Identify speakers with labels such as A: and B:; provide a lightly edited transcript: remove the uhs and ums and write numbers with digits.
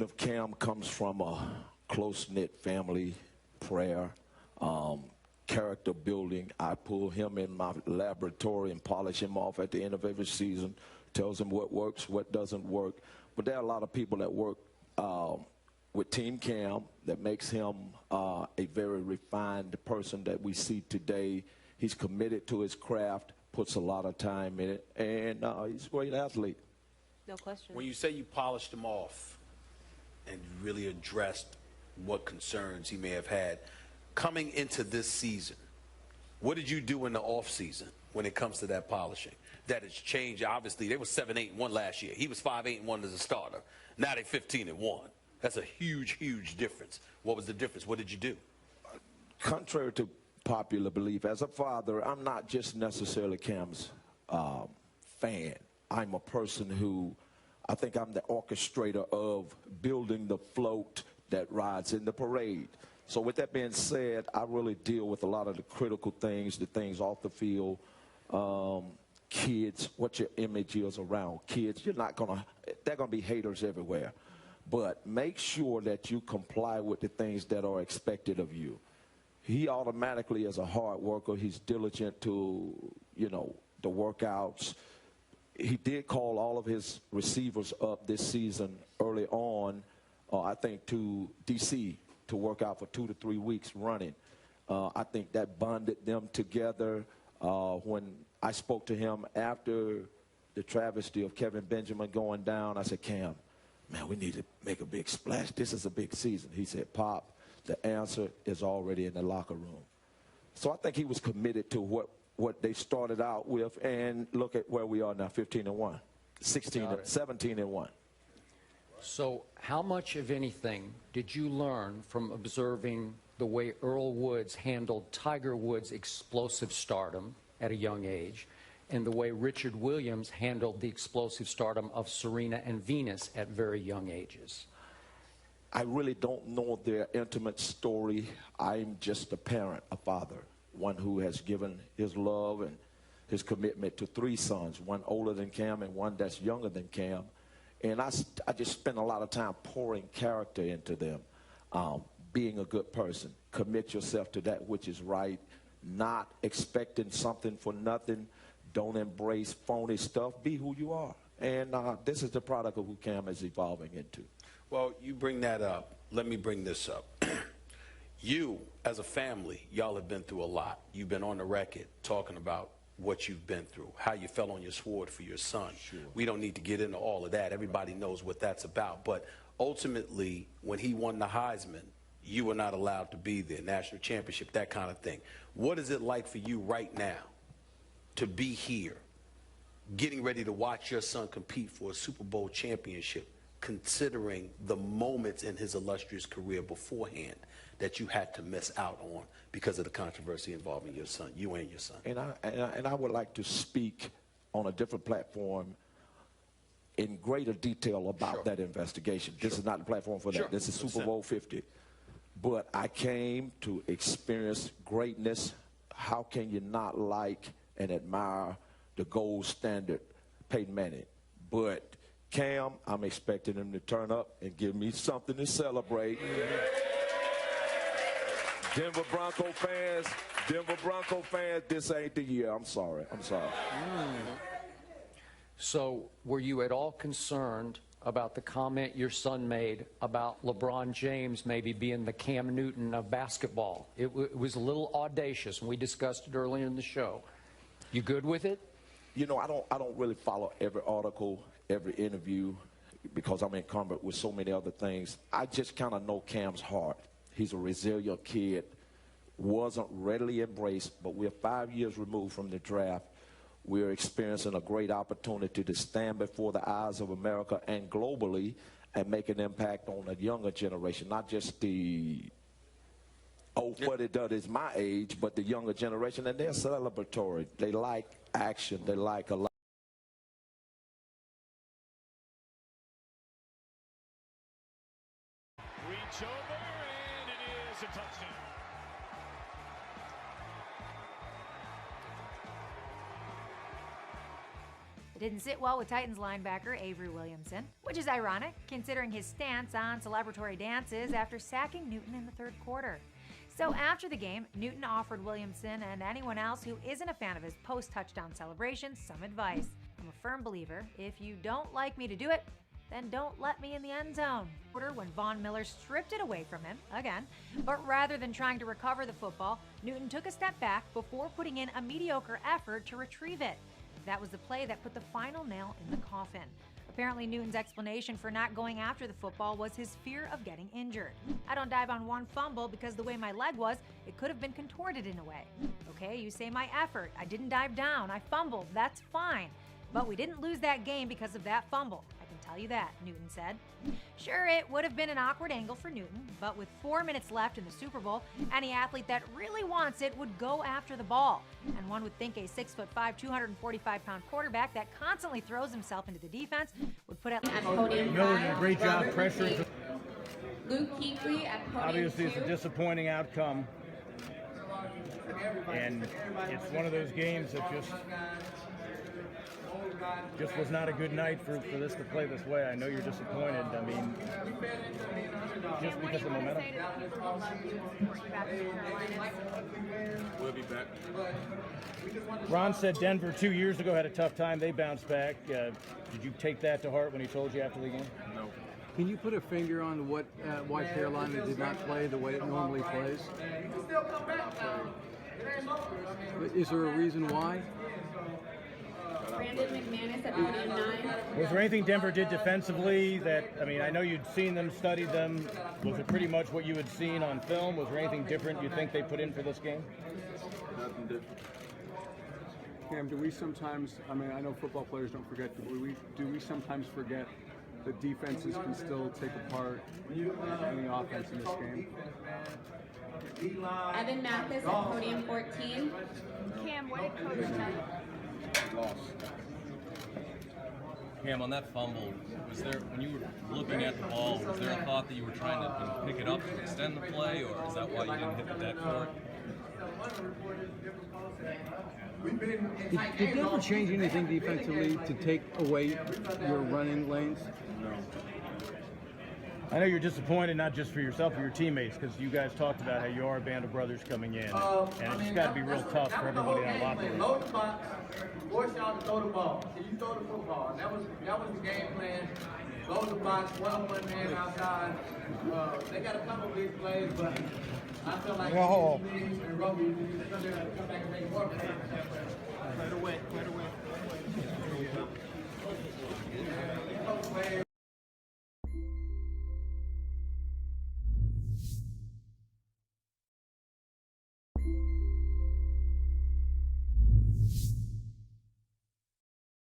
A: of Cam comes from a close-knit family, prayer, character building. I pull him in my laboratory and polish him off at the end of every season, tells him what works, what doesn't work. But there are a lot of people that work with Team Cam that makes him a very refined person that we see today. He's committed to his craft, puts a lot of time in it, and he's a great athlete.
B: No question.
C: When you say you polished him off and really addressed what concerns he may have had, coming into this season, what did you do in the off season when it comes to that polishing? That has changed. Obviously, they were 7-8-1 last year. He was 5-8-1 as a starter. Now they're 15-1. That's a huge, huge difference. What was the difference? What did you do?
A: Contrary to popular belief, as a father, I'm not just necessarily Cam's fan. I'm a person who, I think I'm the orchestrator of building the float that rides in the parade. So with that being said, I really deal with a lot of the critical things, the things off the field, kids, what your image is around kids. They're going to be haters everywhere. But make sure that you comply with the things that are expected of you. He automatically is a hard worker. He's diligent to, the workouts. He did call all of his receivers up this season early on, I think, to D.C. to work out for 2 to 3 weeks running. I think that bonded them together. When I spoke to him after the travesty of Kevin Benjamin going down, I said, Cam, man, we need to make a big splash. This is a big season. He said, Pop, the answer is already in the locker room. So I think he was committed to what they started out with, and look at where we are now, 15-1, 17-1.
D: So how much, if anything, did you learn from observing the way Earl Woods handled Tiger Woods' explosive stardom at a young age, and the way Richard Williams handled the explosive stardom of Serena and Venus at very young ages?
A: I really don't know their intimate story. I'm just a parent, a father, one who has given his love and his commitment to 3 sons, one older than Cam and one that's younger than Cam. And I just spend a lot of time pouring character into them, being a good person. Commit yourself to that which is right, not expecting something for nothing. Don't embrace phony stuff. Be who you are. And this is the product of who Cam is evolving into.
C: Well, you bring that up. Let me bring this up. You, as a family, y'all have been through a lot. You've been on the record talking about what you've been through, how you fell on your sword for your son.
A: Sure.
C: We don't need to get into all of that. Everybody knows what that's about. But ultimately, when he won the Heisman, you were not allowed to be there, national championship, that kind of thing. What is it like for you right now to be here, getting ready to watch your son compete for a Super Bowl championship, considering the moments in his illustrious career beforehand that you had to miss out on because of the controversy involving your son, you and your son?
A: And I would like to speak on a different platform in greater detail about that investigation. This is not the platform for that. This is Super Bowl 50. But I came to experience greatness. How can you not like and admire the gold standard, Peyton Manning? But Cam, I'm expecting him to turn up and give me something to celebrate. Denver Bronco fans, this ain't the year. I'm sorry.
D: So were you at all concerned about the comment your son made about LeBron James maybe being the Cam Newton of basketball? It was a little audacious, and we discussed it earlier in the show. You good with it?
A: I don't really follow every article, every interview, because I'm encumbered with so many other things. I just kind of know Cam's heart. He's a resilient kid, wasn't readily embraced, but we're 5 years removed from the draft. We're experiencing a great opportunity to stand before the eyes of America and globally and make an impact on a younger generation, not just the fuddy-duddies my age, but the younger generation. And they're celebratory. They like action. They like a lot.
E: Reach over, and it is a touchdown.
B: It didn't sit well with Titans linebacker Avery Williamson, which is ironic considering his stance on celebratory dances after sacking Newton in the third quarter. So after the game, Newton offered Williamson and anyone else who isn't a fan of his post-touchdown celebrations some advice. I'm a firm believer, if you don't like me to do it, then don't let me in the end zone. When Von Miller stripped it away from him, again, but rather than trying to recover the football, Newton took a step back before putting in a mediocre effort to retrieve it. That was the play that put the final nail in the coffin. Apparently, Newton's explanation for not going after the football was his fear of getting injured. I don't dive on one fumble because the way my leg was, it could have been contorted in a way. Okay, you say my effort. I didn't dive down. I fumbled. That's fine. But we didn't lose that game because of that fumble. I can tell you that, Newton said. Sure, it would have been an awkward angle for Newton, but with 4 minutes left in the Super Bowl, any athlete that really wants it would go after the ball. And one would think a 6'5", 245-pound quarterback that constantly throws himself into the defense would put at
F: podium
G: Miller did a great job pressuring.
F: Luke Kuechly at podium
G: Obviously, it's a
F: 2.
G: disappointing outcome. And it's one of those games that just was not a good night for this to play this way. I know you're disappointed. I mean, just because of the momentum.
H: We'll be back.
G: Ron said Denver 2 years ago had a tough time. They bounced back. Did you take that to heart when he told you after the game?
H: No.
I: Can you put a finger on why Carolina did not play the way it normally plays? Is there a reason why?
F: Brandon McManus at podium 9.
G: Was there anything Denver did defensively that, I mean, I know you'd seen them, studied them. Was it pretty much what you had seen on film? Was there anything different you think they put in for this game?
H: Nothing different.
I: Cam, do we sometimes, I mean, I know football players don't forget, do we sometimes forget that defenses can still take apart any offense in this game?
F: Evan Mathis at podium 14.
J: Cam, what did Coach tell you?
H: Lost.
K: Cam, on that fumble, was there, when you were looking at the ball, was there a thought that you were trying to pick it up to extend the play, or is that why you didn't hit the deck for it?
I: Did Denver change anything defensively to take away your running lanes?
H: No.
G: I know you're disappointed, not just for yourself, but your teammates, because you guys talked about how you are a band of brothers coming in, and it's just got to be real tough for everybody in that locker room.
L: Load the box, force y'all to throw the ball. So you throw the football. And that was the game plan. Load the box, one man outside. They got a couple of big plays, but I feel like and Roby, come back and make more plays.
E: Clear the way, clear the way.